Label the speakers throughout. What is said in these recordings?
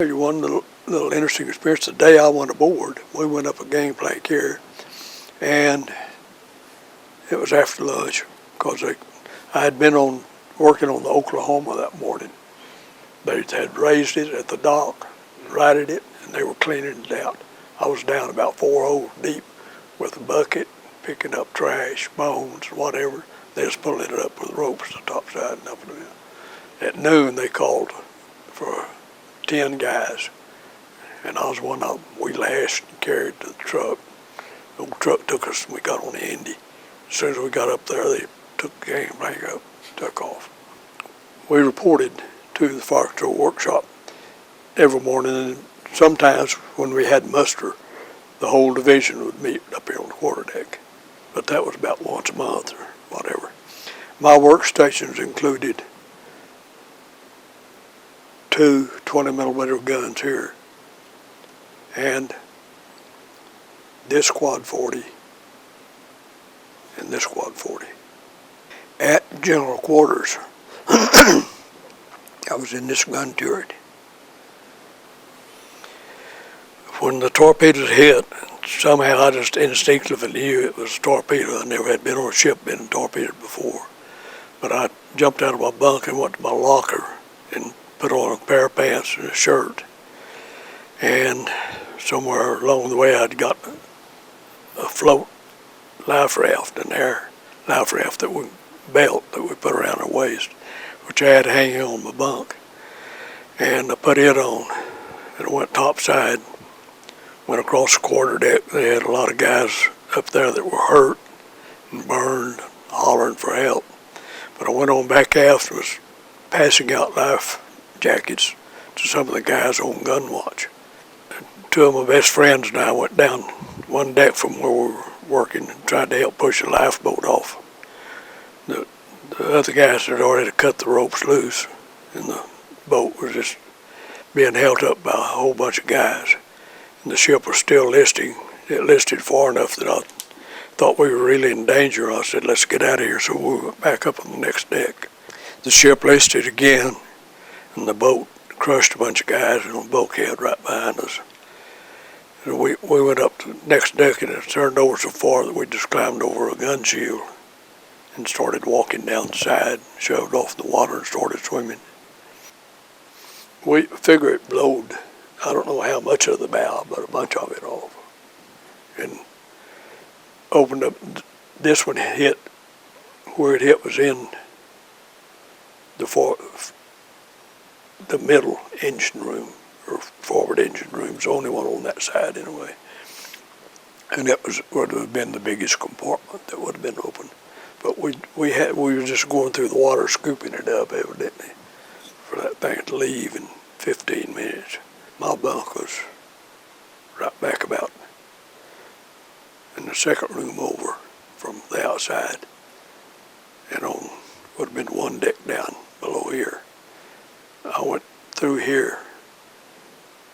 Speaker 1: Tell you one little interesting experience. The day I went aboard, we went up a gangplank here, and it was after lunch because I had been working on the Oklahoma that morning. They had raised it at the dock, righted it, and they were cleaning it out. I was down about 4 holes deep with a bucket, picking up trash, bones, whatever. They was pulling it up with ropes to the top side and up and down. At noon, they called for 10 guys, and I was one of them. We lashed and carried to the truck. The old truck took us, and we got on the Indy. As soon as we got up there, they took the gangplank up, took off. We reported to the fire control workshop every morning, and sometimes when we had muster, the whole division would meet up here on the quarterdeck. But that was about once a month or whatever. My workstations included 2 20mm guns here, and this quad 40 and this quad 40. At general quarters, I was in this gun turret. When the torpedoes hit, somehow I just instinctively knew it was a torpedo. I never had been on a ship been torpedoed before. But I jumped out of my bunk and went to my locker and put on a pair of pants and a shirt. And somewhere along the way I'd got a float life raft in there, life raft belt that we put around our waist, which I had hanging on my bunk. And I put it on and went topside, went across the quarterdeck. They had a lot of guys up there that were hurt and burned, hollering for help. But I went on back aft and was passing out life jackets to some of the guys on gun watch. And 2 of my best friends and I went down one deck from where we were working and tried to help push a lifeboat off. The other guys had already cut the ropes loose, and the boat was just being held up by a whole bunch of guys. And the ship was still listing. It listed far enough that I thought we were really in danger. I said, let's get out of here. So we went back up on the next deck. The ship listed again, and the boat crushed a bunch of guys in a bulkhead right behind us. And we went up to the next deck, and it turned over so far that we just climbed over a gun shield and started walking down the side, shoved off in the water and started swimming. We figure it blowed, I don't know how much of the bow, but a bunch of it off. And opened up, this one hit, where it hit was in the middle engine room, or forward engine room. It's the only one on that side anyway. And that would have been the biggest compartment that would have been open. But we were just going through the water, scooping it up evidently for that thing to leave in 15 minutes. My bunk was right back about in the second room over from the outside, and on would have been one deck down below here. I went through here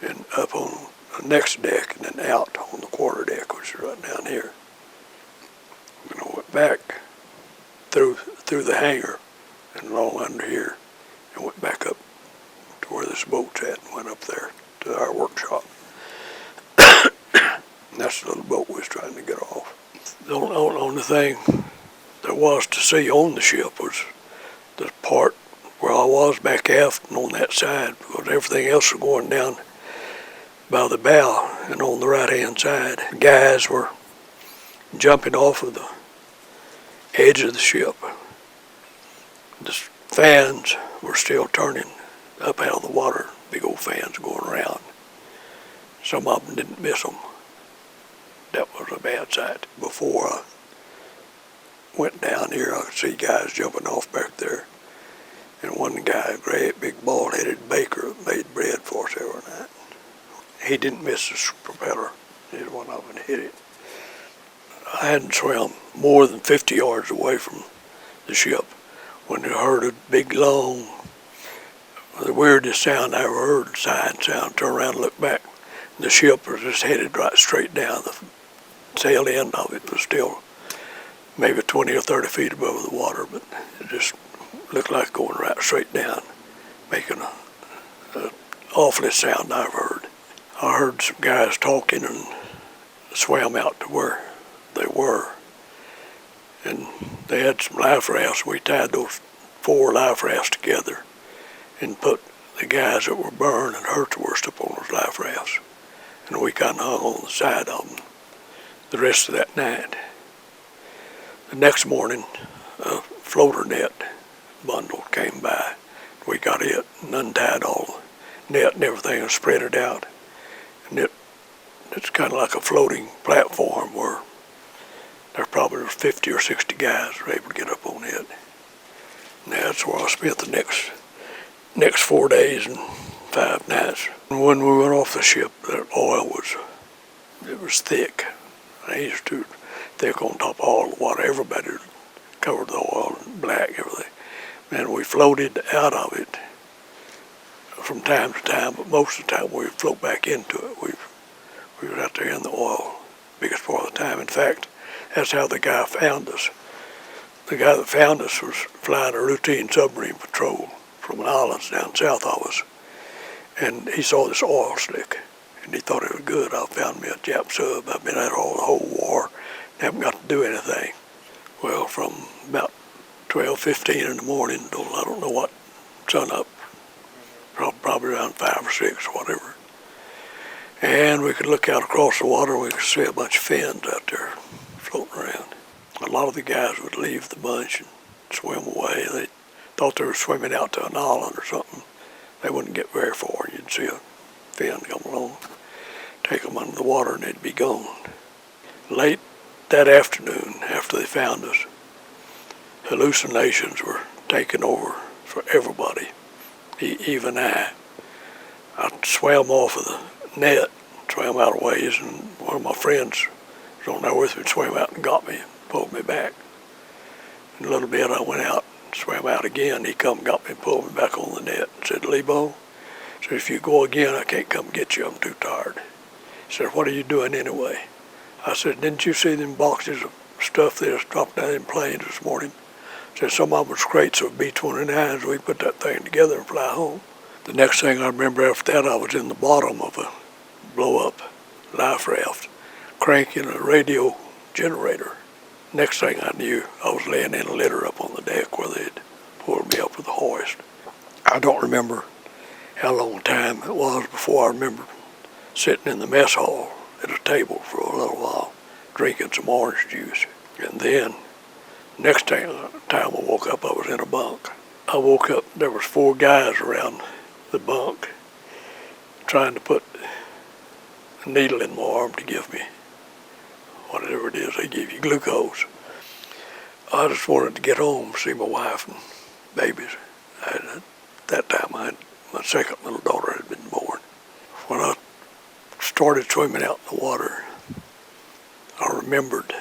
Speaker 1: and up on the next deck and then out on the quarterdeck, which is right down here. And I went back through the hangar and along under here and went back up to where this boat's at and went up there to our workshop. And that's the little boat we was trying to get off. The only thing there was to see on the ship was the part where I was back aft and on that side, because everything else was going down by the bow and on the right-hand side. Guys were jumping off of the edge of the ship. The fans were still turning up out of the water, big old fans going around. Some of them didn't miss them. That was a bad sight. Before I went down here, I could see guys jumping off back there. And one guy, a great big bald-headed baker, made bread for us every night. He didn't miss the propeller. Neither one of them hit it. I hadn't swam more than 50 yards away from the ship when I heard a big, long, the weirdest sound I ever heard, siren sound. Turned around and looked back. The ship was just headed right straight down. The tail end of it was still maybe 20 or 30 feet above the water, but it just looked like going right straight down, making a awful awfulest sound I've heard. I heard some guys talking and swam out to where they were. And they had some life rafts. We tied those 4 life rafts together and put the guys that were burned and hurt the worst up on those life rafts. And we kind of hung on the side of them the rest of that night. The next morning, a floater net bundle came by. We got it and untied all the net and everything and spread it out. And it's kind of like a floating platform where there probably was 50 or 60 guys who were able to get up on it. And that's where I spent the next 4 days and 5 nights. And when we went off the ship, that oil was thick. It was too thick on top of all the water. Everybody covered the oil and black, everything. And we floated out of it from time to time, but most of the time we float back into it. We were out there in the oil biggest part of the time. In fact, that's how the guy found us. The guy that found us was flying a routine submarine patrol from an island down south of us. And he saw this oil slick, and he thought it was good. I found me a Jap sub. I've been at all the whole war, haven't got to do anything. Well, from about 12:15 in the morning till I don't know what sun up, probably around 5 or 6 or whatever. And we could look out across the water and we could see a bunch of fins out there floating around. A lot of the guys would leave the bunch and swim away. They thought they were swimming out to an island or something. They wouldn't get very far. You'd see a fin come along, take them under the water, and they'd be gone. Late that afternoon, after they found us, hallucinations were taking over for everybody, even I. I swam off of the net, swam out a ways, and one of my friends was on there with me, swam out and got me, pulled me back. In a little bit I went out, swam out again. He come, got me, pulled me back on the net, and said, "Lebow," said, "if you go again, I can't come get you, I'm too tired." He said, "What are you doing anyway?" I said, "Didn't you see them boxes of stuff that was dropped down in planes this morning?" He said, "Some of them was crates of B-29s. We put that thing together and fly home." The next thing I remember after that, I was in the bottom of a blow-up life raft, cranking a radio generator. Next thing I knew, I was laying in a litter up on the deck where they had pulled me up with a hoist. I don't remember how long time it was before I remember sitting in the mess hall at a table for a little while, drinking some orange juice. And then, next time I woke up, I was in a bunk. I woke up, there was 4 guys around the bunk trying to put a needle in my arm to give me whatever it is they give you, glucose. I just wanted to get home, see my wife and babies. At that time, my second little daughter had been born. When I started swimming out in the water, I remembered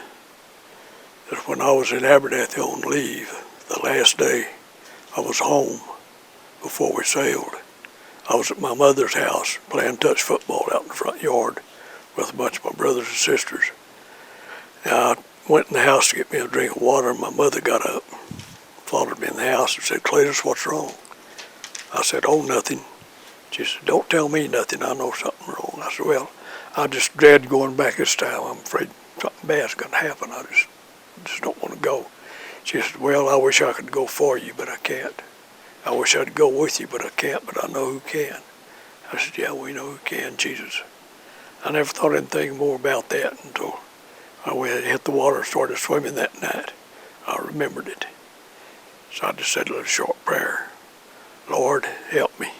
Speaker 1: that when I was in Abernathy on leave, the last day I was home before we sailed, I was at my mother's house playing touch football out in the front yard with a bunch of my brothers and sisters. I went in the house to get me a drink of water, and my mother got up, followed me in the house and said, "Cleatus, what's wrong?" I said, "Oh, nothing." She said, "Don't tell me nothing, I know something wrong." I said, "Well, I just dread going back this time. I'm afraid something bad's going to happen. I just don't want to go." She said, "Well, I wish I could go for you, but I can't. I wish I'd go with you, but I can't, but I know who can." I said, "Yeah, we know who can, Jesus." I never thought anything more about that until I went hit the water and started swimming that night. I remembered it. So I just said a little short prayer. "Lord, help me."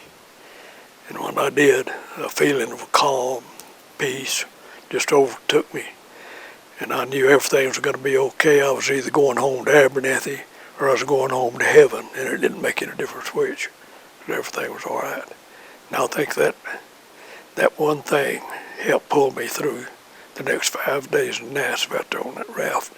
Speaker 1: And when I did, a feeling of calm, peace just overtook me. And I knew everything was going to be okay. I was either going home to Abernathy or I was going home to heaven, and it didn't make any difference which. But everything was all right. And I think that one thing helped pull me through the next 5 days and nights out there on that raft.